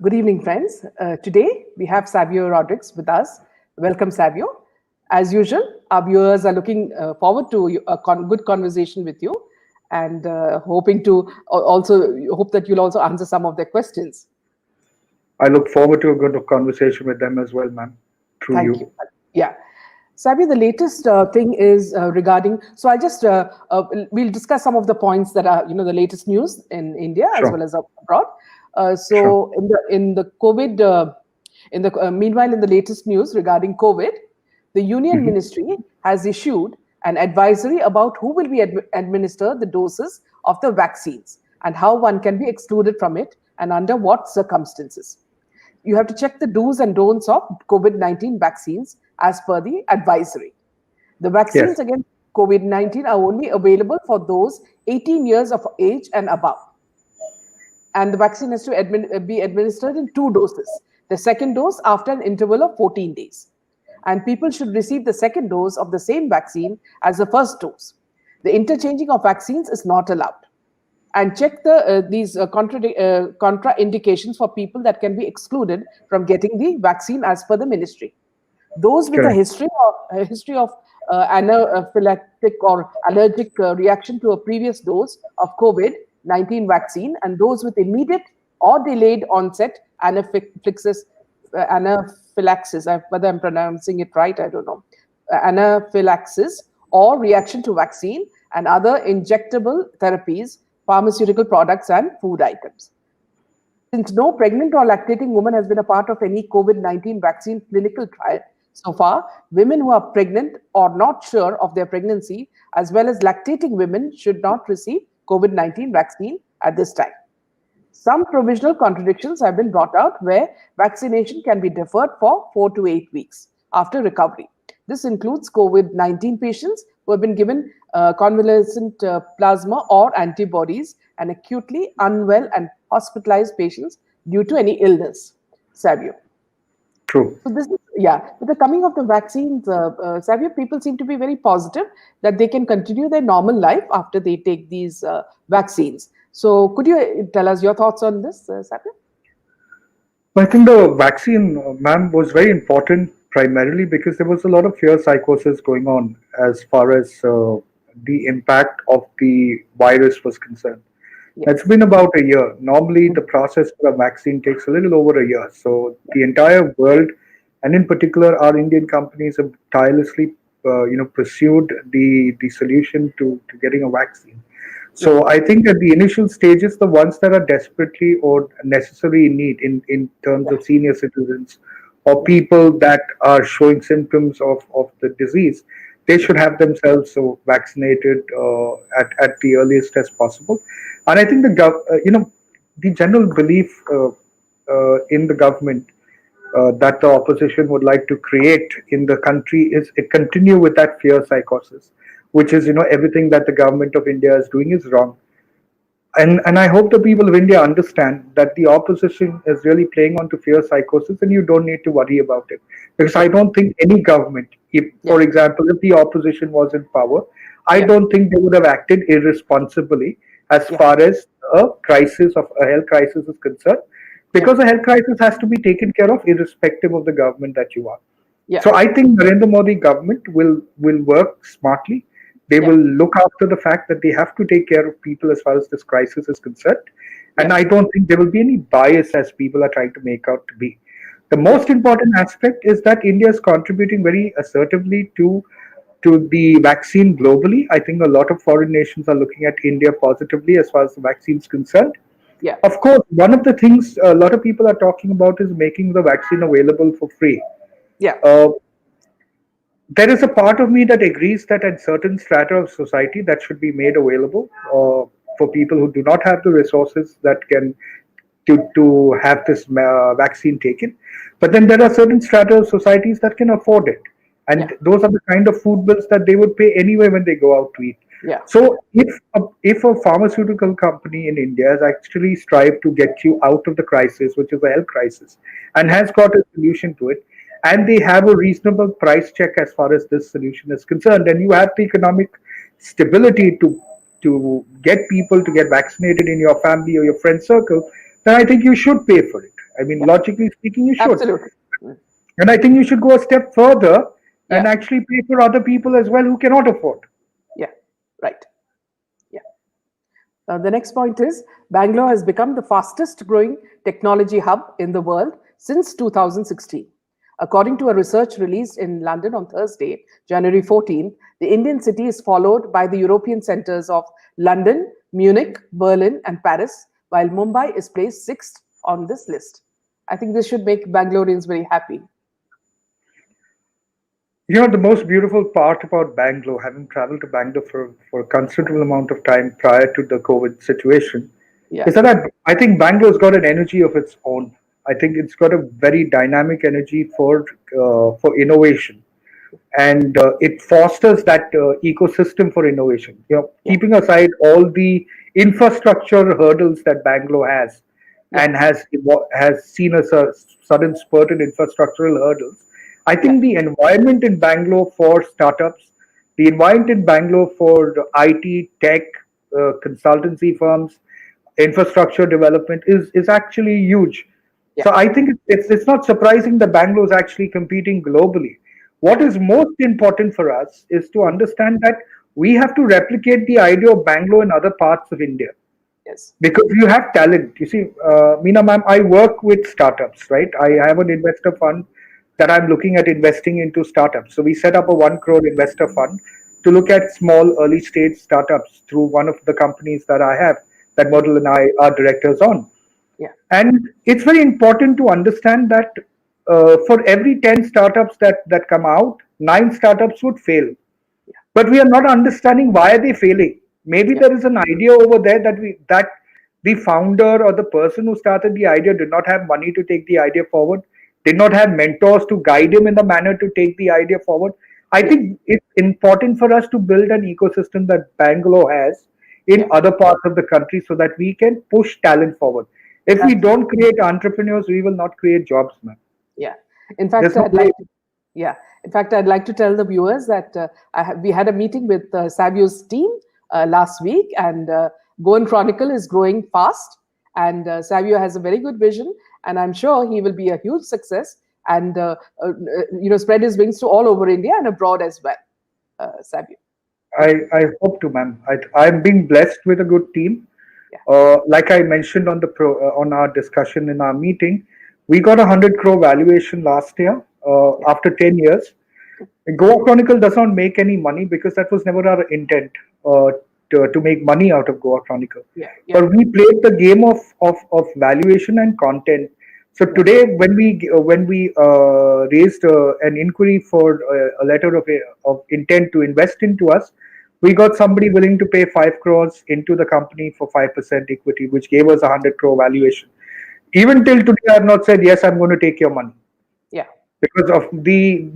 Good evening, friends. Today we have Savio Rodrigues with us. Welcome, Savio. As usual, our viewers are looking forward to a good conversation with you, and hoping to also hope that you'll also answer some of their questions. I look forward to a good conversation with them as well, ma'am, through Thank you. you. Yeah. Savio, the latest thing is regarding. So I just we'll discuss some of the points that are the latest news in India as Sure, well as abroad. sure. So in the COVID, in the meanwhile, in the latest news regarding COVID, the Union Hmm. Ministry has issued an advisory about who will be administer the doses of the vaccines and how one can be excluded from it and under what circumstances. You have to check the do's and don'ts of COVID 19 vaccines as per the advisory. The Yes, vaccines against COVID 19 are only available for those 18 years of age and above. And the vaccine has to be administered in two doses. The second dose after an interval of 14 days. And people should receive the second dose of the same vaccine as the first dose. The interchanging of vaccines is not allowed. And check these contraindications for people that can be excluded from getting the vaccine as per the ministry. Those with a correct. history of anaphylactic or allergic reaction to a previous dose of COVID-19 vaccine, and those with immediate or delayed onset anaphylaxis, whether I'm pronouncing it right, I don't know, anaphylaxis or reaction to vaccine and other injectable therapies, pharmaceutical products, and food items. Since no pregnant or lactating woman has been a part of any COVID-19 vaccine clinical trial so far, women who are pregnant or not sure of their pregnancy, as well as lactating women, should not receive COVID-19 vaccine at this time. Some provisional contradictions have been brought out where vaccination can be deferred for 4 to 8 weeks after recovery. This includes COVID-19 patients who have been given convalescent plasma or antibodies, and acutely unwell and hospitalized patients due to any illness. Savio. True. So this is, yeah. With the coming of the vaccines, Savio, people seem to be very positive that they can continue their normal life after they take these vaccines. So could you tell us your thoughts on this, Savio? I think the vaccine, ma'am, was very important primarily because there was a lot of fear psychosis going on as far as the impact of the virus was concerned. It's Yes. been about a year. Normally, the process for a vaccine takes a little over a year. So the entire world, and in particular, our Indian companies have tirelessly, pursued the solution to getting a vaccine. Yeah. So I think at the initial stages, the ones that are desperately or necessary in need in terms Yeah. of senior citizens or Yeah. people that are showing symptoms of the disease, they Yeah. should have themselves so vaccinated at the earliest as possible. And I think the general belief in the government that the opposition would like to create in the country is it continue with that fear psychosis, which is everything that the government of India is doing is wrong. And I hope the people of India understand that the opposition is really playing onto fear psychosis, and you don't need to worry about it. Because I Yeah. don't think any government, if, Yeah. for example, if the opposition was in power, I Yeah. don't think they would have acted irresponsibly as Yeah. far as a health crisis is concerned. Yeah. Because a health crisis has to be taken care of irrespective of the government that you are. Yeah. So I think Narendra Modi government will work smartly. They Yeah. will look after the fact that they have to take care of people as far as this crisis is concerned. And Yeah. I don't think there will be any bias as people are trying to make out to be. The Yeah. most important aspect is that India is contributing very assertively to the vaccine globally. I think a lot of foreign nations are looking at India positively as far as the vaccine is concerned. Yeah. Of course, one of the things a lot of people are talking about is making the vaccine available for free. Yeah. Uh, there is a part of me that agrees that at certain strata of society that should be made available for people who do not have the resources that can to have this vaccine taken. But then there are certain strata of societies that can afford it, Yeah. and those are the kind of food bills that they would pay anyway when they go out to eat. Yeah. So if a pharmaceutical company in India has actually strived to get you out of the crisis, which is a health crisis, and Yeah. has got a solution to it, and they have a reasonable price check as far as this solution is concerned, and you have the economic stability to get people to get vaccinated in your family or your friend circle, then I think you should pay for it. I mean, Yeah. logically speaking, you should. Absolutely. Mm. And I think you should go a step further and Yeah. actually pay for other people as well who cannot afford. Yeah. Right. Yeah. The next point is Bangalore has become the fastest growing technology hub in the world since 2016. According to a research released in London on Thursday, January 14th, the Indian city is followed by the European centers of London, Munich, Berlin, and Paris, while Mumbai is placed sixth on this list. I think this should make Bangaloreans very happy. You know, the most beautiful part about Bangalore, having traveled to Bangalore for a considerable amount of time prior to the COVID situation, Yeah. is that I think Bangalore's got an energy of its own. I think it's got a very dynamic energy for innovation, and it fosters that ecosystem for innovation. You know, Yeah. keeping aside all the infrastructure hurdles that Bangalore has, Yeah. and has seen a sudden spurt in infrastructural hurdles. I Yeah. think the environment in Bangalore for startups, the environment in Bangalore for the IT, tech, consultancy firms, infrastructure development is actually huge. Yeah. So I think it's not surprising that Bangalore is actually competing globally. What Yeah. is most important for us is to Mm. understand that we have to replicate the idea of Bangalore in other parts of India Yes. because you have talent. You see, Meena ma'am, I work with startups, right? I Yeah. have an investor fund that I'm looking at investing into startups. So we set up a 1 crore investor fund to look at small early stage startups through one of the companies that I have that Model and I are directors on. Yeah. And it's very important to understand that for every 10 startups that come out, 9 startups would fail, Yeah. but we are not understanding why are they failing. Maybe Yeah. there is an idea over there that the founder or the person who started the idea did not have money to take the idea forward, did not have mentors to guide him in the manner to take the idea forward. I Yeah. think it's important for us to build an ecosystem that Bangalore has in Yeah. other parts of the country so that we can push talent forward. If we Absolutely. don't create entrepreneurs, we will not create jobs, man. Yeah. In fact, There's no I'd way. like to, yeah. In fact, I'd like to tell the viewers that we had a meeting with Savio's team last week, and Go and Chronicle is growing fast, and Savio has a very good vision, and I'm sure he will be a huge success, and spread his wings to all over India and abroad as well. Savio. I hope to, ma'am. I'm being blessed with a good team. Yeah. Like I mentioned on our discussion in our meeting, we got 100 crore valuation last year Yeah. after 10 years. Goa Chronicle does not make any money because that was never our intent to make money out of Goa Chronicle. Yeah. Yeah. But we played the game of valuation and content. So Yeah. today, when we raised an inquiry for a letter of intent to invest into us, we got somebody willing to pay 5 crores into the company for 5% equity, which gave us 100 crore valuation. Even till today, I have not said yes. I'm going to take your money Yeah. because of the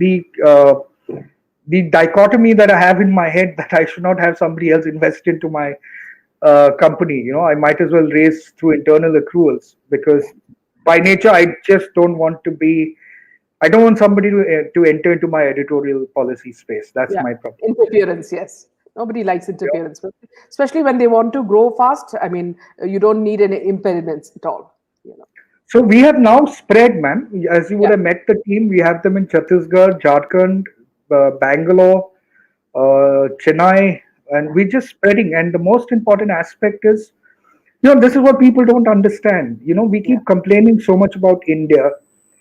dichotomy that I have in my head that I should not have somebody else invest into my company. You know, I might as well raise through internal accruals because by nature I just don't want to be. I don't want somebody to enter into my editorial policy space. That's Yeah. my problem. Interference. Yes. Nobody likes Yeah. interference, especially when they want to grow fast. I mean, you don't need any impediments at all. You know. So we have now spread, ma'am. As you would Yeah. have met the team, we have them in Chhattisgarh, Jharkhand, Bangalore, Chennai, and we're just spreading. And the most important aspect is, this is what people don't understand. We Yeah. keep complaining so much about India,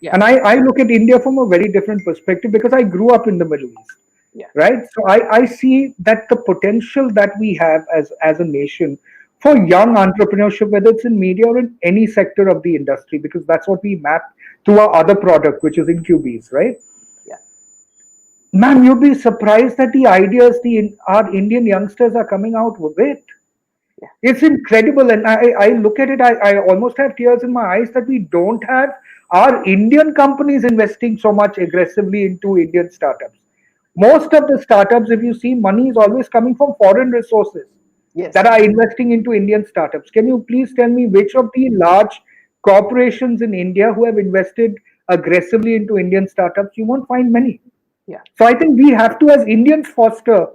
Yeah. and I look at India from a very different perspective because I grew up in the Middle East, Yeah. right? So I see that the potential that we have as a nation for young entrepreneurship, whether it's in media or in any sector of the industry, because that's what we map to our other product, which is Incubes, right? Yeah. Ma'am, you'd be surprised at the ideas our Indian youngsters are coming out with. Yeah. It's incredible, and I look at it. I almost have tears in my eyes that we don't have our Indian companies investing so much aggressively into Indian startups. Most of the startups, if you see, money is always coming from foreign resources that Yes. are investing into Indian startups. Can you please tell me which of the large corporations in India who have invested aggressively into Indian startups? You won't find many. Yeah. So I think we have to, as Indians, foster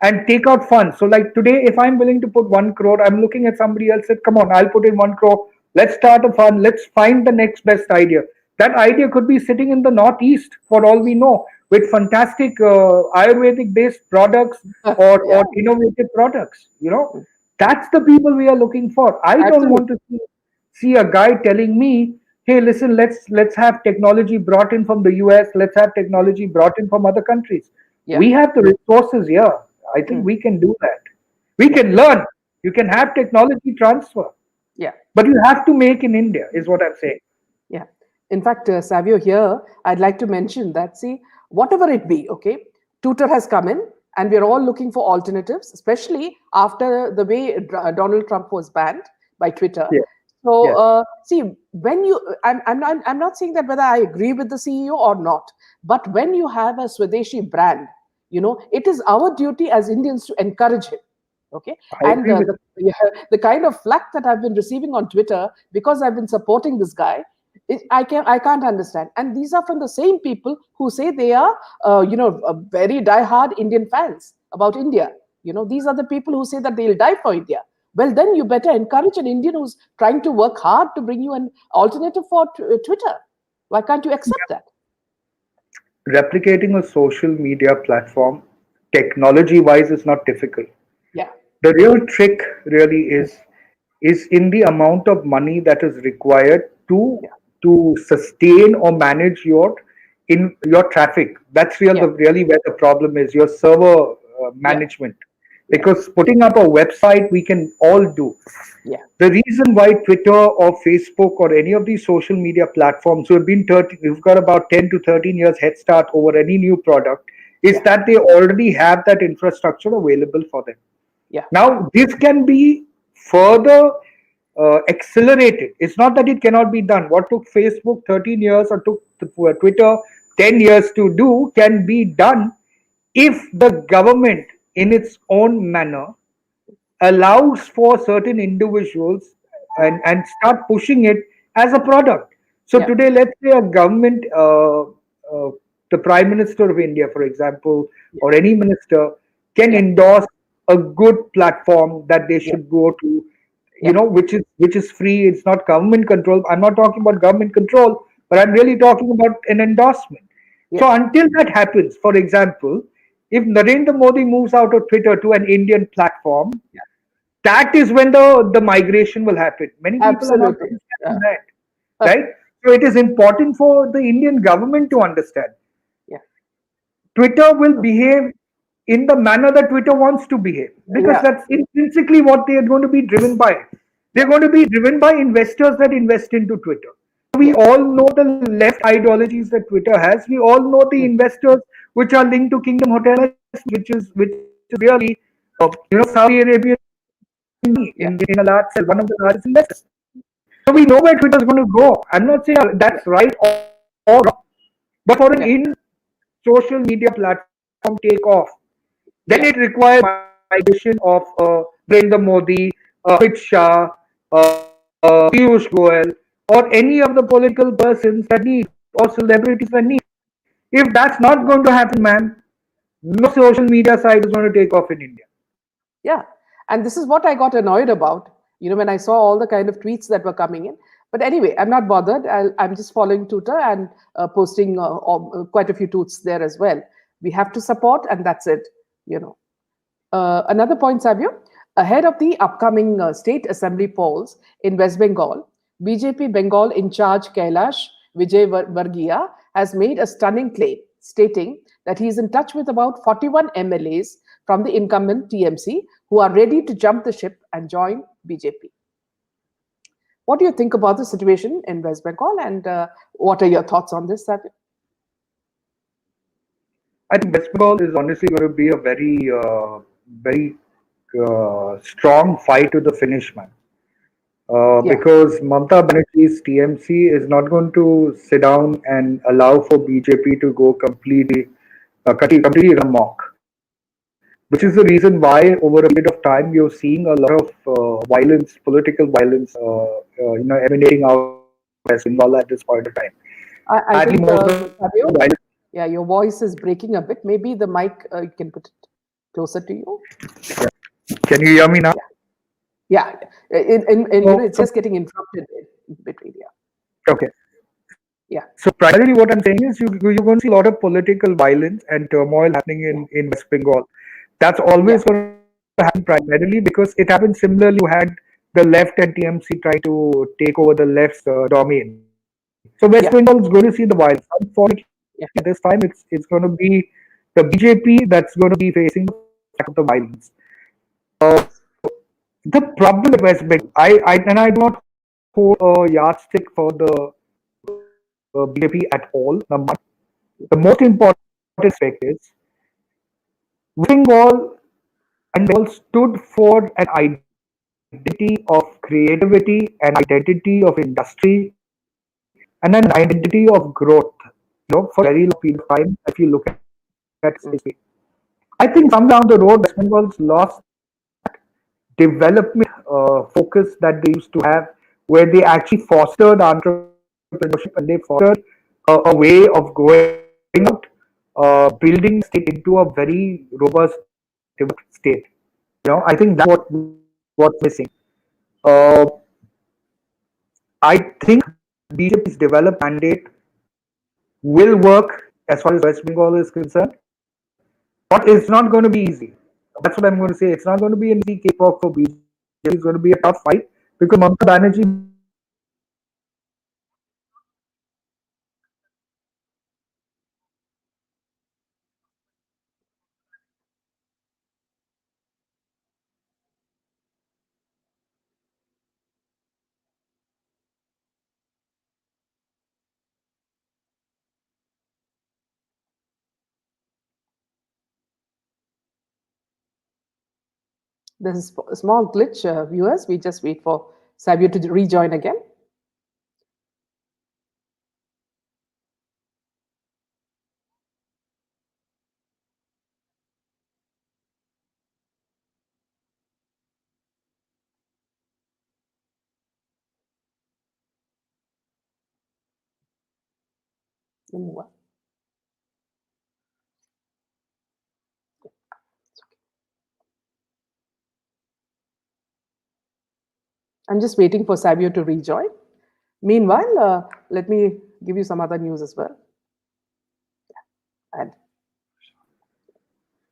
and take out funds. So like today, if I'm willing to put 1 crore, I'm looking at somebody else said, come on, I'll put in 1 crore. Let's start a fund. Let's find the next best idea. That idea could be sitting in the northeast for all we know, with fantastic Ayurvedic based products Yeah, or innovative products. That's the people we are looking for. I don't absolutely. want to see a guy telling me, hey, listen, let's have technology brought in from the US, let's have technology brought in from other countries. Yeah. We have the resources here. I think Mm. we can do that. We Yeah. can learn. You can have technology transfer, Yeah. but you have to make in India, is what I'm saying. Yeah. In fact, Savio, here, I'd like to mention that, see, whatever it be, okay, Tutor has come in and we're all looking for alternatives, especially after the way Donald Trump was banned by Twitter. Yeah. So, Yes. see, when you, I'm not saying that whether I agree with the CEO or not, but when you have a Swadeshi brand, it is our duty as Indians to encourage him. Okay, I and agree with yeah, the kind of flack that I've been receiving on Twitter because I've been supporting this guy, I can't understand. And these are from the same people who say they are, very diehard Indian fans about India. These are the people who say that they'll die for India. Well, then you better encourage an Indian who's trying to work hard to bring you an alternative for Twitter. Why can't you accept that? replicating a social media platform technology wise is not difficult. Yeah, The real trick really is in the amount of money that is required yeah, to sustain or manage your traffic. That's yeah, really where the problem is, your server yeah, management. yeah, Because putting up a website we can all do. yeah, The reason why Twitter or Facebook or any of these social media platforms who have been 30, who've got about 10 to 13 years head start over any new product, is yeah, that they already have that infrastructure available for them. yeah, Now, this can be further accelerated. It's not that it cannot be done. What took Facebook 13 years or took Twitter 10 years to do can be done if the government, in its own manner, allows for certain individuals and start pushing it as a product. So yeah, today, let's say a government, the Prime Minister of India, for example, yeah, or any minister can yeah, endorse a good platform that they yeah, should go to, yeah, which is free. It's not government control. I'm not talking about government control, but I'm really talking about an endorsement. yeah, So until that happens, for example, if Narendra Modi moves out of Twitter to an Indian platform, yeah. that is when the migration will happen. Many people are not Absolutely. understanding Yeah. that, Huh. right? So it is important for the Indian government to understand Yeah. Twitter will behave in the manner that Twitter wants to behave, because Yeah. that's intrinsically what they are going to be driven by. They're Yeah. going to be driven by investors that invest into Twitter. We Yeah. all know the left ideologies that Twitter has. We all know the Mm. investors which are linked to Kingdom Hotel, which is really, Saudi Arabian Yeah. in a large cell, one of the largest investors. So we know where Twitter is going to go. I'm not saying Yeah. that's right or wrong, but for an Yeah. in social media platform take off, then it Yeah. requires migration of Narendra Modi, Amit Shah, Piyush Goyal, or any of the political persons that need, or celebrities that need. If that's not Yeah. going to happen, man, no social media site is going to take off in India. Yeah. And this is what I got annoyed about, when I saw all the kind of tweets that were coming in. But anyway, I'm not bothered. I'm just following Twitter and posting quite a few tweets there as well. We have to support, and that's it. You know. Another point, Savio, ahead of the upcoming state assembly polls in West Bengal, BJP Bengal in charge Kailash Vijay Vargiya has made a stunning claim, stating that he is in touch with about 41 MLAs from the incumbent TMC who are ready to jump the ship and join BJP. What do you think about the situation in West Bengal, and what are your thoughts on this, Savio? I think West Bengal is honestly going to be a very strong fight to the finish, man. Yeah, Because Mamata Banerjee's TMC is not going to sit down and allow for BJP to go completely amok. Which is the reason why, over a period of time, you're seeing a lot of violence, political violence, emanating out of West Bengal at this point of time. I Sadly, think, most of the Savio, violence. yeah, your voice is breaking a bit. Maybe the mic, you can put it closer to you. Can you hear me now? Yeah, yeah. And So, it's just getting interrupted. Okay. Yeah, So primarily what I'm saying is you're going to see a lot of political violence and turmoil happening yeah, in West Bengal. That's yeah, always going to happen primarily because it happened similarly. You had the left and TMC try to take over the left's domain. So West Bengal is yeah, going to see the violence. Unfortunately, this yeah. time it's going to be the BJP that's going to be facing the brunt of the violence. The problem with West Bengal, I do not hold a yardstick for the BJP at all. Number one, the most important aspect is West Bengal and West Bengal stood for an identity of creativity, an identity of industry, and an identity of growth. For a very long period of time, if you look at its history, Mm, I think somewhere down the road, West Bengal's lost that development focus that they used to have, where they actually fostered entrepreneurship and they fostered a way of going out, building the state into a very robust, developed state. I think that's what's missing. Uh, I think BJP's developed mandate will work as far as West Bengal is concerned, but it's not going to be easy. That's what I'm going to say. It's not going to be an easy cakewalk for BJP. It's going to be a tough fight because Mamata Banerjee believes that she has to be There's a small glitch, viewers. We just wait for Savio to rejoin again. I'm just waiting for Savio to rejoin. Meanwhile, let me give you some other news as well. And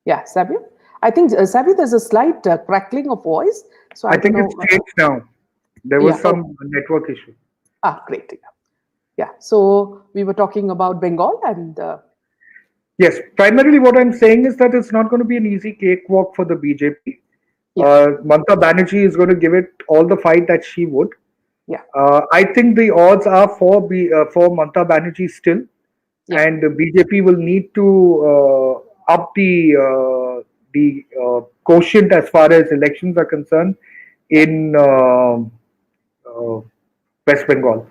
yeah, Savio. I think Savio, there's a slight crackling of voice, so I I don't think know. it's changed now. There was Yeah. Oh, some network issue. great. Yeah. Yeah. So we were talking about Bengal, and Yes, primarily what I'm saying is that it's not going to be an easy cakewalk for the BJP. yeah, Mamata Banerjee is going to give it all the fight that she would. yeah, I think the odds are for Mamata Banerjee still, yeah, and the BJP will need to up the quotient as far as elections are concerned yeah, in uh, West Bengal.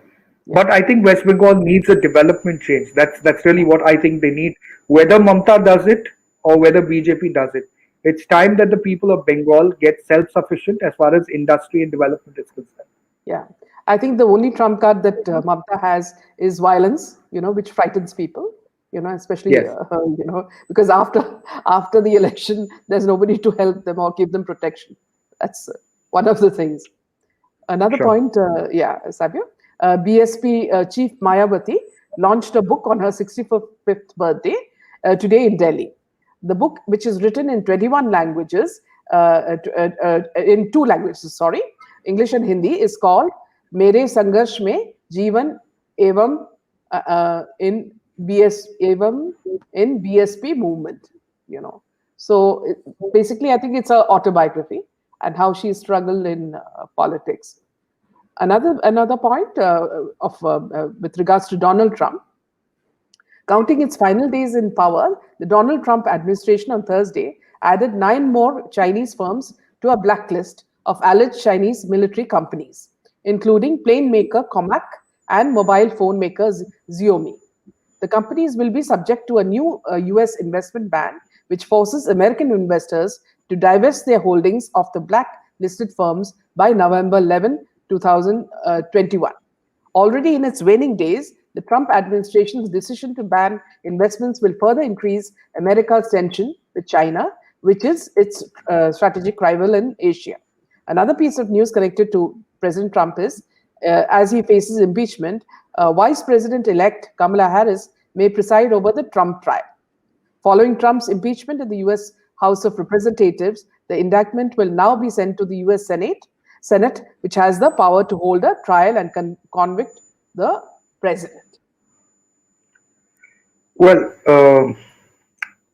yeah, But I think West Bengal needs a development change. That's really yeah, what I think they need. Whether Mamta does it or whether BJP does it, it's time that the people of Bengal get self-sufficient as far as industry and development is concerned. yeah. I think the only trump card that Mamta has is violence, which frightens people, especially, Yes, because after the election, there's nobody to help them or give them protection. That's one of the things. Another sure. point, yeah, Sabio, BSP Chief Mayawati launched a book on her 65th birthday today in Delhi. The book, which is written in 21 languages, in two languages, sorry, English and Hindi, is called Mere Sangharsh Mein Jeevan Evam in Evam in BSP movement. You know, so basically, I think it's a autobiography and how she struggled in politics. Another point with regards to Donald Trump, counting its final days in power, the Donald Trump administration on Thursday added 9 more Chinese firms to a blacklist of alleged Chinese military companies, including plane maker Comac and mobile phone maker Xiaomi. The companies will be subject to a new US investment ban, which forces American investors to divest their holdings of the blacklisted firms by November 11, 2021. Already in its waning days, the Trump administration's decision to ban investments will further increase America's tension with China, which is its strategic rival in Asia. Another piece of news connected to President Trump is as he faces impeachment, Vice President-elect Kamala Harris may preside over the Trump trial. Following Trump's impeachment in the U.S. House of Representatives, the indictment will now be sent to the U.S. Senate, which has the power to hold a trial and convict the president. Well,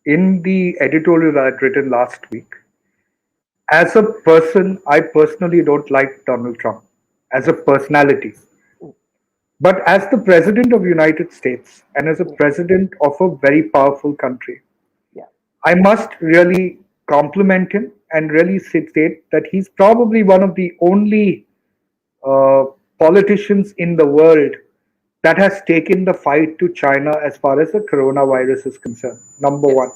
in the editorial I had written last week, as a person, I personally don't like Donald Trump as a personality. But as the president of the United States and as a president of a very powerful country, Yeah. I must really compliment him and really state that he's probably one of the only uh, politicians in the world that has taken the fight to China as far as the coronavirus is concerned. Number Yes. one.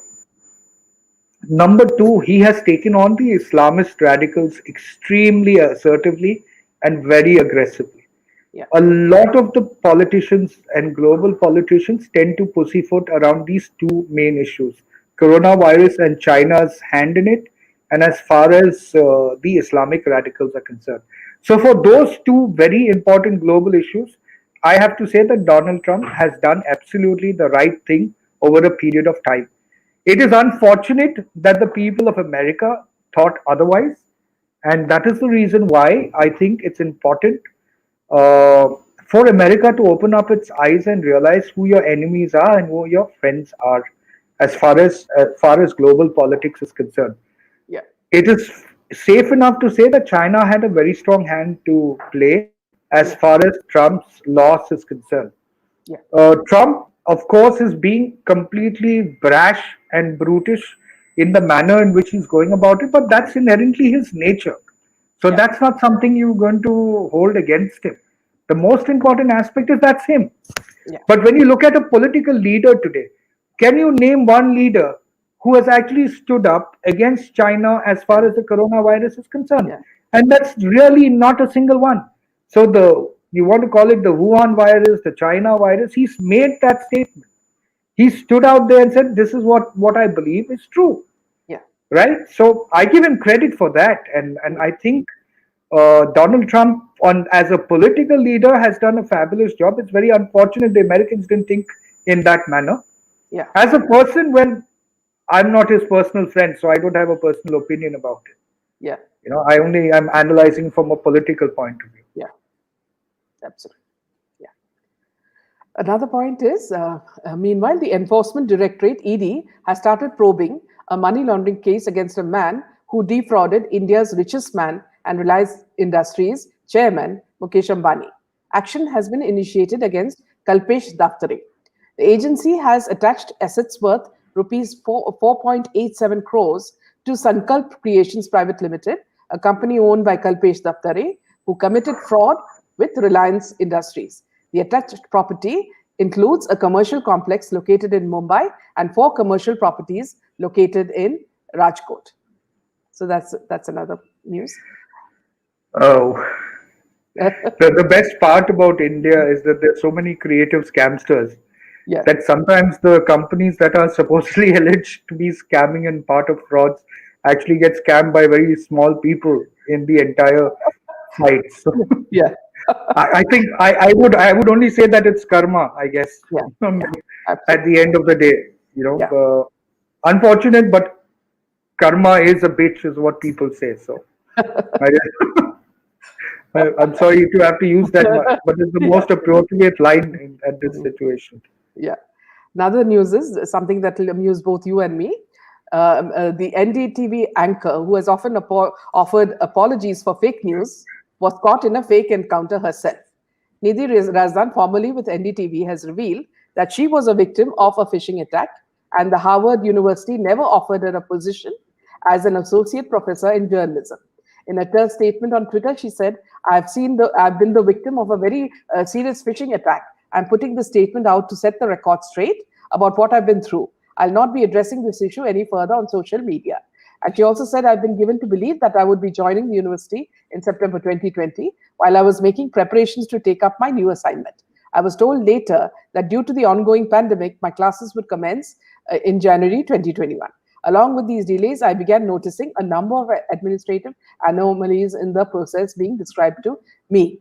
Number two, he has taken on the Islamist radicals extremely assertively and very aggressively. Yeah. A lot of the politicians and global politicians tend to pussyfoot around these two main issues, coronavirus and China's hand in it, and as far as the Islamic radicals are concerned. So, for those two very important global issues, I have to say that Donald Trump has done absolutely the right thing over a period of time. It is unfortunate that the people of America thought otherwise, and that is the reason why I think it's important uh, for America to open up its eyes and realize who your enemies are and who your friends are, as far as global politics is concerned. Yeah. It is safe enough to say that China had a very strong hand to play as Yeah. far as Trump's loss is concerned. Yeah. Trump, of course, is being completely brash and brutish in the manner in which he's going about it, but that's inherently his nature. So Yeah. that's not something you're going to hold against him. The most important aspect is that's him. Yeah. But when you look at a political leader today, can you name one leader who has actually stood up against China as far as the coronavirus is concerned? Yeah. And that's really not a single one. So the you want to call it the Wuhan virus, the China virus, he's made that statement. He stood out there and said, "This is what I believe is true." Yeah. Right? So I give him credit for that, and I think Donald Trump, on as a political leader, has done a fabulous job. It's very unfortunate the Americans didn't think in that manner. Yeah. As a person, well, I'm not his personal friend, so I don't have a personal opinion about it. Yeah. I'm analyzing from a political point of view. Yeah. Absolutely. Yeah. Another point is, meanwhile, the Enforcement Directorate (ED) has started probing a money laundering case against a man who defrauded India's richest man and Reliance Industries chairman Mukesh Ambani. Action has been initiated against Kalpesh Daftare. The agency has attached assets worth rupees 4.87 crores to Sankalp Creations Private Limited, a company owned by Kalpesh Daftare, who committed fraud with Reliance Industries. The attached property includes a commercial complex located in Mumbai and 4 commercial properties located in Rajkot. So that's another news. Oh, the best part about India is that there's so many creative scamsters Yeah. that sometimes the companies that are supposedly alleged to be scamming and part of frauds actually get scammed by very small people in the entire site. So Yeah. I think I would only say that it's karma, I guess. Yeah. At Absolutely. the end of the day, Yeah. unfortunate, but karma is a bitch, is what people say. So I'm sorry to have to use that, but it's the Yeah. most appropriate line at this situation. Yeah. Another news is something that will amuse both you and me. The NDTV anchor, who has often offered apologies for fake news, was caught in a fake encounter herself. Nidhi Razdan, formerly with NDTV, has revealed that she was a victim of a phishing attack, and the Harvard University never offered her a position as an associate professor in journalism. In a statement on Twitter, she said, I've been the victim of a very serious phishing attack. I'm putting the statement out to set the record straight about what I've been through. I'll not be addressing this issue any further on social media." And she also said, "I've been given to believe that I would be joining the university in September 2020 while I was making preparations to take up my new assignment. I was told later that due to the ongoing pandemic, my classes would commence in January 2021. Along with these delays, I began noticing a number of administrative anomalies in the process being described to me.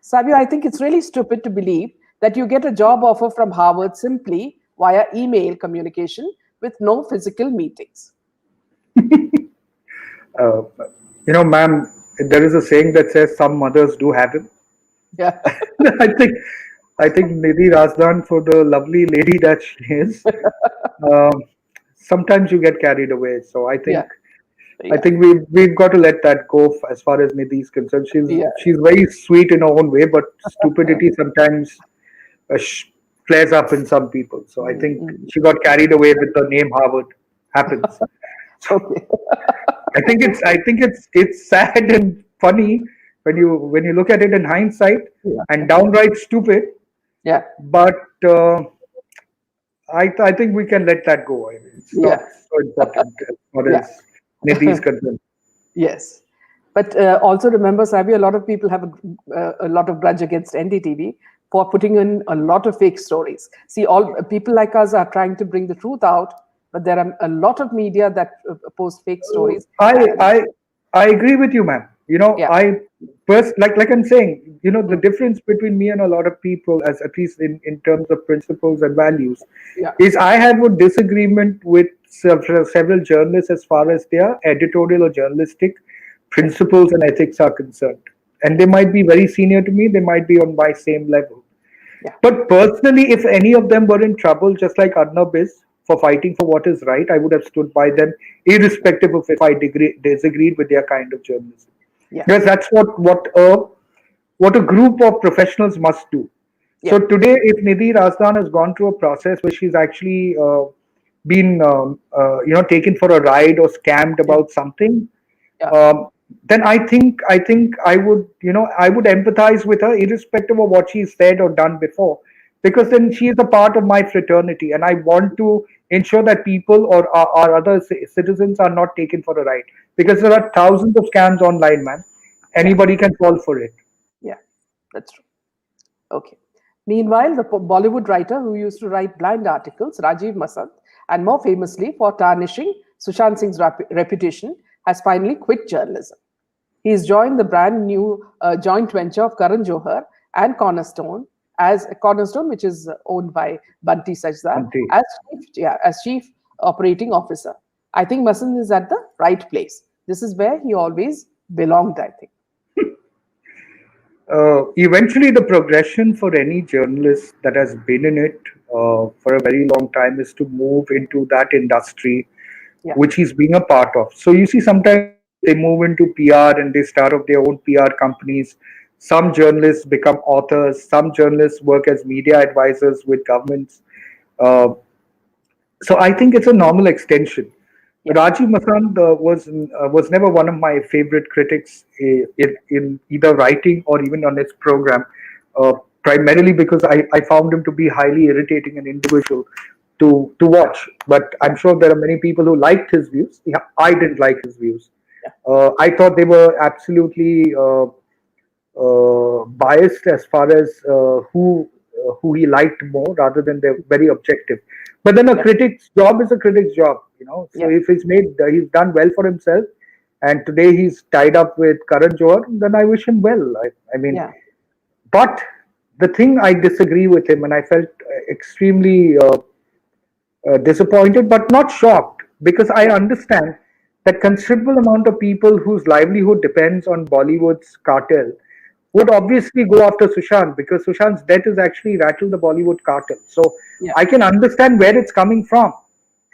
Savio, I think it's really stupid to believe that you get a job offer from Harvard simply via email communication with no physical meetings. Uh, ma'am, there is a saying that says some mothers do have him. Yeah, I think I think Nidhi Razdan, for the lovely lady that she is, um, sometimes you get carried away. So yeah, I yeah, think we've got to let that go as far as Nidhi is concerned. yeah. She's very sweet in her own way, but stupidity sometimes uh, sh- flares up in some people. So I think Mm, she got carried away with the name Harvard. Happens. okay. It's sad and funny when you look at it in hindsight, Yeah, and downright stupid. yeah, But I think we can let that go. I mean, it's not yeah, so important as far yeah. as Nidhi is concerned. Yes. But also remember, Sabi, a lot of people have a lot of grudge against NDTV for putting in a lot of fake stories. See, all people like us are trying to bring the truth out, but there are a lot of media that post fake stories. I And I I agree with you, ma'am. yeah, I first like I'm saying, the mm, difference between me and a lot of people, as at least in terms of principles and values, yeah, is I have a disagreement with several journalists as far as their editorial or journalistic yeah, principles and ethics are concerned. And they might be very senior to me, they might be on my same level. yeah, But personally, if any of them were in trouble, just like Arnab is, for fighting for what is right, I would have stood by them, irrespective of if I disagreed with their kind of journalism. yeah, Because that's what a group of professionals must do. yeah, So today, if Nidhi Razdan has gone through a process where she's actually been, taken for a ride or scammed yeah, about something, yeah, um, then I think I would empathize with her irrespective of what she's said or done before, because then she is a part of my fraternity, and I want to ensure that people or our other citizens are not taken for a ride, because there are thousands of scams online, man. yeah, Anybody can fall for it. yeah. That's true. Okay. Meanwhile, the Bollywood writer who used to write blind articles, Rajiv Masant, and more famously for tarnishing Sushant Singh's reputation, has finally quit journalism. He's joined the brand new joint venture of Karan Johar and Cornerstone, which is owned by Bunty Sajda, Auntie. as chief operating officer. I think Masant is at the right place. This is where he always belonged, I think. Eventually, the progression for any journalist that has been in it for a very long time is to move into that industry Yeah, which he's being a part of. So you see, sometimes they move into PR and they start up their own PR companies. Some journalists become authors. Some journalists work as media advisors with governments. Uh, so I think it's a normal extension. yeah, Rajiv Masand was never one of my favorite critics in either writing or even on his program, uh, primarily because I found him to be highly irritating an individual to watch. But yeah, I'm sure there are many people who liked his views. Yeah, I didn't like his views. yeah, I thought they were absolutely biased as far as who he liked more, rather than they're very objective. But then a yeah, critic's job is a critic's job. So yeah, if he's done well for himself, and today he's tied up with Karan Johar, then I wish him well. I mean, yeah, but the thing I disagree with him, and I felt extremely disappointed but not shocked, because I yeah, understand that considerable amount of people whose livelihood depends on Bollywood's cartel yeah, would obviously go after Sushant, because Sushant's death has actually rattled the Bollywood cartel. So yeah, I can understand where it's coming from.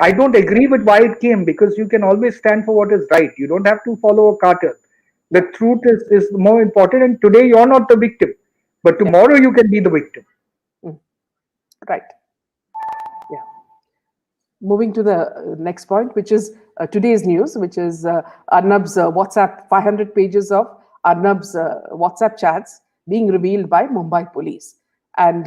I don't agree with why it came, because you can always stand for what is right. You don't have to follow a cartel. The yeah, truth is more important, and today you're not the victim, but yeah. tomorrow you can be the victim. Mm, right. Yeah. Moving to the next point, which is today's news, which is Arnab's WhatsApp, 500 pages of Arnab's WhatsApp chats being revealed by Mumbai police. And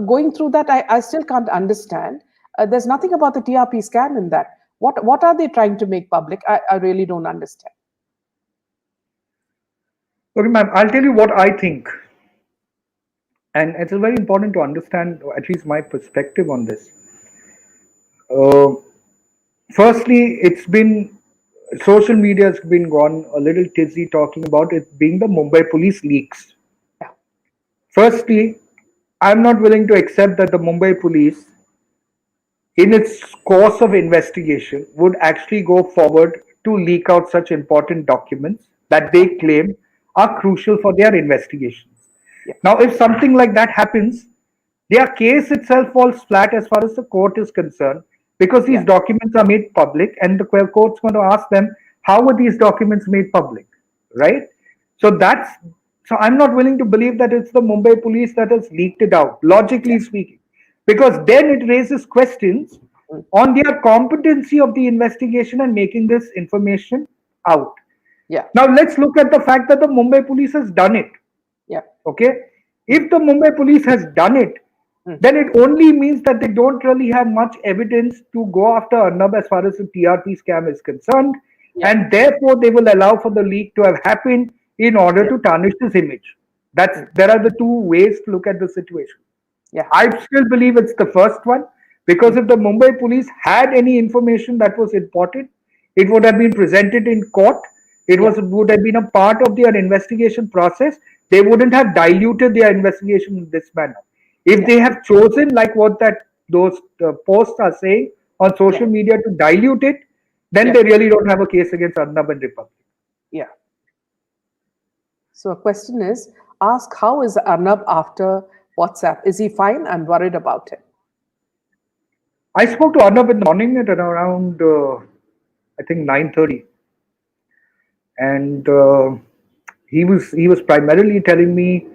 going through that, I still can't understand. There's nothing about the TRP scam in that. What are they trying to make public? I really don't understand. Okay, ma'am, I'll tell you what I think. And it's very important to understand at least my perspective on this. Uh, Firstly, it's been social media has been gone a little tizzy talking about it being the Mumbai police leaks. Firstly, I'm not willing to accept that the Mumbai police, in its course of investigation, would actually go forward to leak out such important documents that Yeah, they claim are crucial for their investigations. yeah, Now, if something like that happens, their case itself falls flat as far as the court is concerned, because these yeah, documents are made public, and the court's going to ask them, how were these documents made public, right? So that's so I'm not willing to believe that it's the Mumbai police that has leaked it out, yeah, logically speaking, because then it raises questions mm, on their competency of the investigation and making this information out. yeah, Now let's look at the fact that the Mumbai police has done it. yeah, Okay, mm, if the Mumbai police has done it, mm, then it only means that they don't really have much evidence to go after Arnab as far as the TRP scam is concerned, yeah, and therefore they will allow for the leak to have happened in order yeah, to tarnish his image. That's mm, There are the two ways to look at the situation. yeah, I still believe it's the first one, because mm, if the Mumbai police had any information that was important, it would have been presented in court. It yeah, would have been a part of their investigation process. They wouldn't have diluted their investigation in this manner. If yeah, they have chosen, like what that those posts are saying on yeah, social media, to dilute it, then yeah, they really don't have a case against Arnab and Republic. yeah. So a question is, ask how is Arnab after WhatsApp? Is he fine? I'm worried about him. I spoke to Arnab in the morning at around I think 9:30, and he was primarily telling me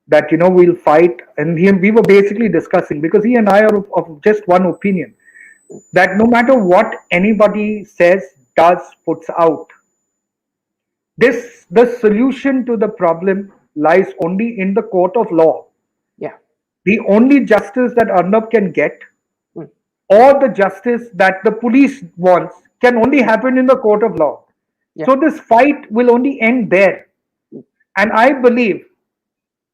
that we'll fight, and we were basically discussing, because he and I are of just one opinion, that no matter what anybody says, does, puts out, this the solution to the problem lies only in the court of law. Yeah, The only justice that Arnab can get, mm, or the justice that the police wants, can only yeah, happen in the court of law. yeah, So this fight will only end there. mm, And I believe,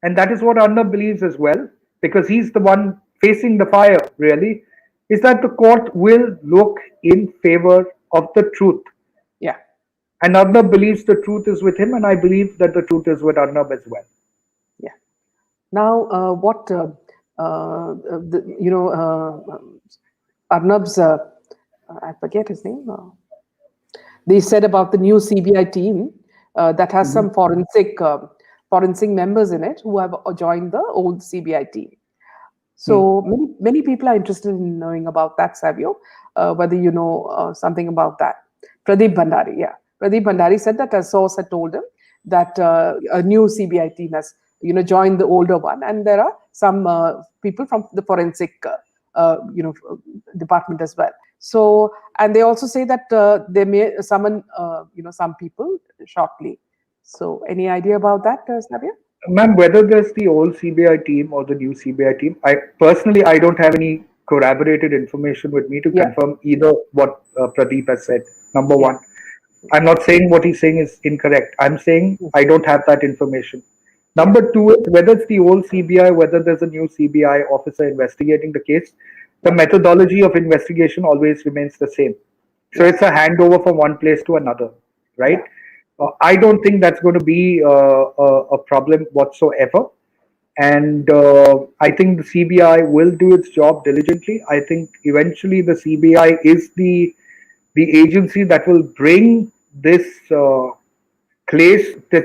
and that is what Arnab believes as well, because he's the one facing the fire, really, is that the court will look in favor of the truth. yeah, And Arnab believes the truth is with him, and I believe that the truth is with Arnab as well. yeah. Now, what Arnab's, I forget his name. They said about the new CBI team that has Mhm. some forensic members in it who have joined the old CBI team. Hmm. So many people are interested in knowing about that, Savio. Whether you know something about that. Pradeep Bhandari, yeah. Pradeep Bhandari said that a source had told him that a new CBI team has joined the older one, and there are some people from the forensic department as well. So, and they also say that they may summon some people shortly. So, any idea about that, Savio? Ma'am, whether there's the old CBI team or the new CBI team, I don't have any corroborated information with me to Yeah, confirm either what Pradeep has said. Number yeah, one, I'm not saying what he's saying is incorrect. I'm saying mm, I don't have that information. yeah, Number two is, whether it's the old CBI, whether there's a new CBI officer investigating the case, the yeah, methodology of investigation always remains the same. So yeah, it's a handover from one place to another, right? yeah, I don't think that's going to be a problem whatsoever. And I think the CBI will do its job diligently. I think eventually the CBI is the agency that will bring this the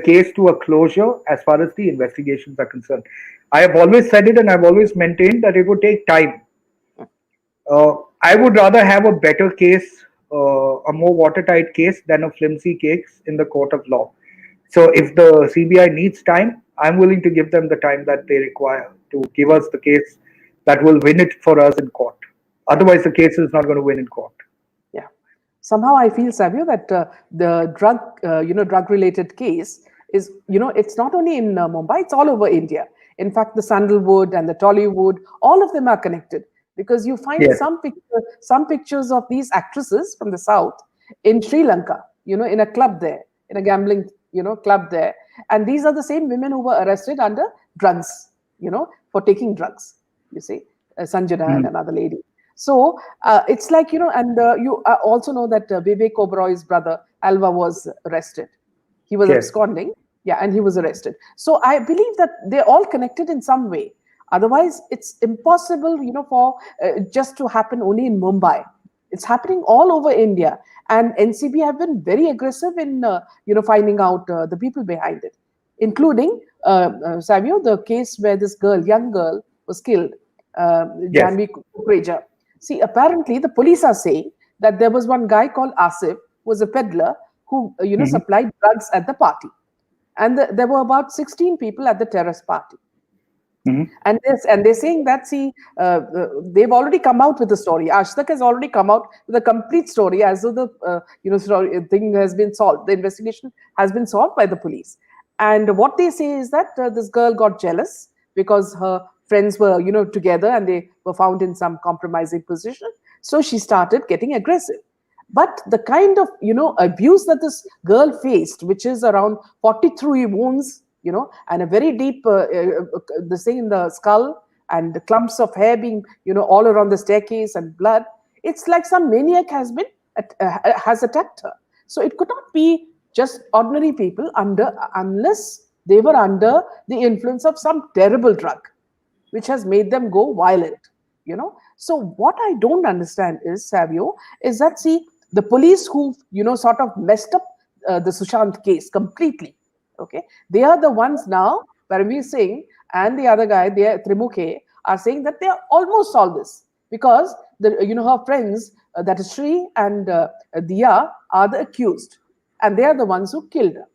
case to a closure as far as the investigations are concerned. I have always said it, and I've always maintained that it would take time. I would rather have a better case, a more watertight case, than a flimsy case in the court of law. So if the CBI needs time, I'm willing to give them the time that they require to give us the case that will win it for us in court. yeah. Otherwise, the case is not going to win in court. Yeah. Somehow I feel, Savio, that the drug-related case is, it's not only in Mumbai, it's all over India. In fact, the sandalwood and the Tollywood, all of them are connected because you find Yes. some pictures of these actresses from the south in Sri Lanka, in a club there, in a gambling, club there. And these are the same women who were arrested under drugs, for taking drugs, you see, Sanjana and Mm. another lady. So it's like, and you also know that Vivek Oberoi's brother, Alva, was arrested. He was Yes. absconding. Yeah, and he was arrested. So I believe that they're all connected in some way. Otherwise, it's impossible, for just to happen only in Mumbai. It's happening all over India, and NCB have been very aggressive in, finding out the people behind it, including Savio, the case where this girl, young girl, was killed, Yes. Janvi Kukreja. See, apparently the police are saying that there was one guy called Asif, who was a peddler who, Hmm. supplied drugs at the party, and there were about 16 people at the terrace party. Hmm. And they're saying that, see, they've already come out with the story. Ashtak has already come out with a complete story, as though the thing has been solved, the investigation has been solved by the police. And what they say is that this girl got jealous because her friends were, together, and they were found in some compromising position, so she started getting aggressive. But the kind of, abuse that this girl faced, which is around 43 wounds, and a very deep the thing in the skull, and the clumps of hair being, all around the staircase, and blood, it's like some maniac has attacked her. So it could not be just ordinary people, unless they were under the influence of some terrible drug which has made them go violent. So what I don't understand is, Savio, is that, see, the police who, sort of messed up the Sushant case completely. Okay, they are the ones now. Paramveer Singh and the other guy, they Trimukhe, are saying that they are almost solved this, because her friends, that is Shri and Diya, are the accused, and they are the ones who killed her.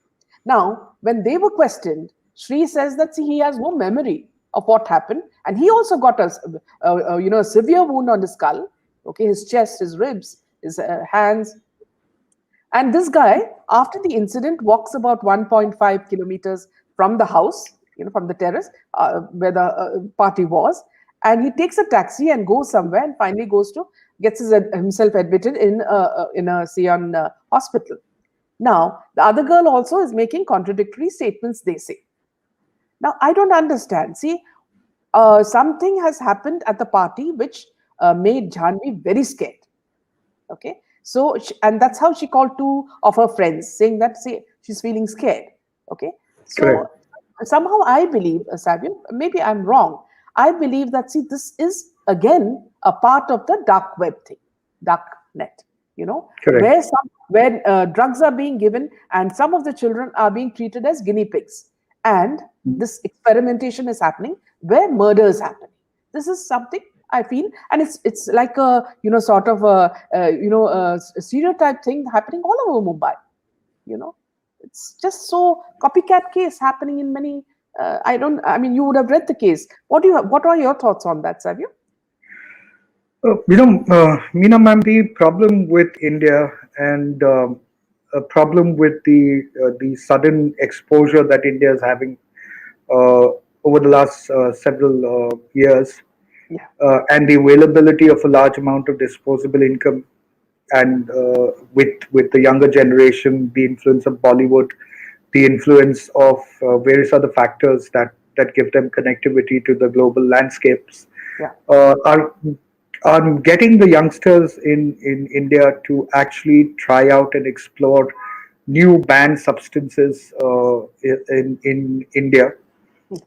Now, when they were questioned, Shri says that, see, he has no memory of what happened, and he also got a severe wound on his skull. Okay, his chest, his ribs, his hands. And this guy, after the incident, walks about 1.5 kilometers from the house, from the terrace where the party was, and he takes a taxi and goes somewhere, and finally gets himself admitted in a Sion hospital. Now, the other girl also is making contradictory statements, they say. Now, I don't understand. See, something has happened at the party which made Janvi very scared. Okay, so and that's how she called two of her friends, saying that, see, she's feeling scared. Okay, so Correct. somehow I believe, Savio, maybe I'm wrong. I believe that, see, this is again a part of the dark web thing, dark net. Correct. Where drugs are being given, and some of the children are being treated as guinea pigs, and this experimentation is happening where murder is happening. This is something I feel, and it's like a, sort of a stereotype thing happening all over Mumbai. You know, it's just so copycat case happening in many. I don't. I mean, you would have read the case. What are your thoughts on that, Savio? Meena ma'am, the problem with India and a problem with the sudden exposure that India is having uh, over the last several years, Yeah, and the availability of a large amount of disposable income, and with the younger generation, the influence of Bollywood, the influence of various other factors that give them connectivity to the global landscapes, yeah, uh, are are getting the youngsters in India to actually try out and explore new banned substances in India,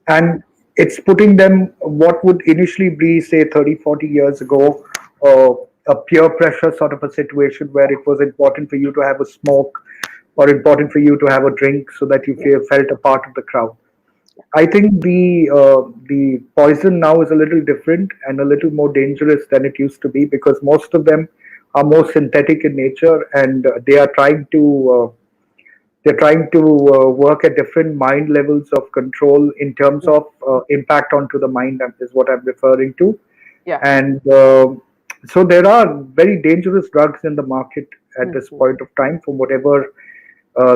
and it's putting them what would initially be, say, 30, 40 years ago, uh, a peer pressure sort of a situation where it was important for you to have a smoke or important for you to have a drink so that you yeah, felt a part of the crowd. I think the poison now is a little different and a little more dangerous than it used to be, because most of them are more synthetic in nature, and they're trying to work at different mind levels of control in terms of impact onto the mind, is what I'm referring to. yeah. And so there are very dangerous drugs in the market at this Mhm. point of time, from whatever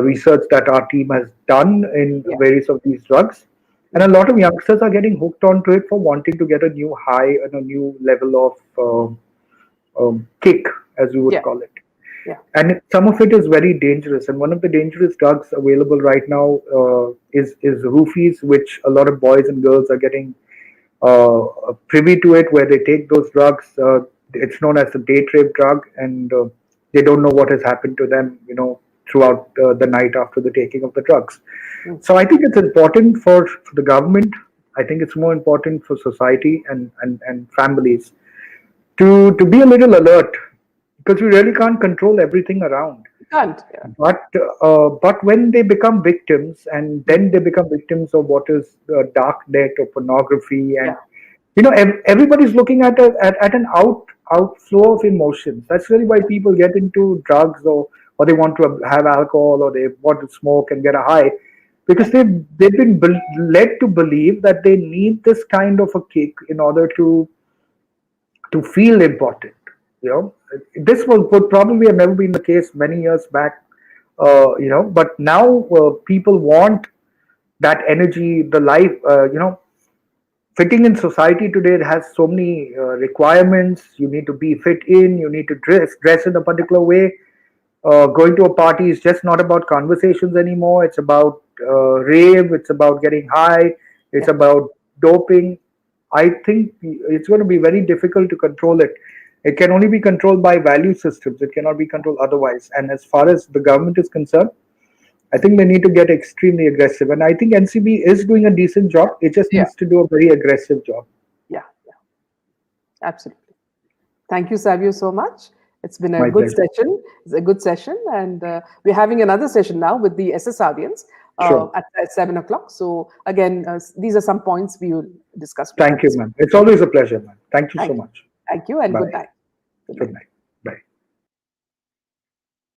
research that our team has done in Yeah. various of these drugs. And a Mhm. lot of youngsters are getting hooked onto it for wanting to get a new high and a new level of kick, as we would Yeah. call it. Yeah. And some of it is very dangerous. And one of the dangerous drugs available right now is roofies, which a lot of boys and girls are getting privy to it, where they take those drugs. It's known as the date rape drug, and they don't know what has happened to them. throughout the night after the taking of the drugs. Mm. So I think it's important for the government. I think it's more important for society and families to be a little alert, because we really can't control everything around. You can't. Yeah. But when they become victims, and then they become victims of what is the dark net of pornography, and Yeah. everybody's looking at an outflow of emotions. That's really why people get into drugs, or they want to have alcohol, or they want to smoke and get a high, because Yeah. they've been led to believe that they need this kind of a kick in order to feel important. You know, this would probably have never been the case many years back. But now people want that energy, the life. Fitting in society today has so many requirements. You need to be fit in. You need to dress in a particular way. Going to a party is just not about conversations anymore. It's about rave. It's about getting high. It's Yeah. about doping. I think it's going to be very difficult to control it. It can only be controlled by value systems. It cannot be controlled otherwise. And as far as the government is concerned, I think they need to get extremely aggressive. And I think NCB is doing a decent job. It just Yeah. needs to do a very aggressive job. Yeah. Yeah. Absolutely. Thank you, Savio, so much. It's been a My good pleasure. session. It's a good session, and we're having another session now with the SS audience Sure. at 7 o'clock. So again, these are some points we will discuss with them Thank you, as well. man. It's always a pleasure, man. Thank you so Thank you. much. Thank you, and good Bye. night. Good Good night. night.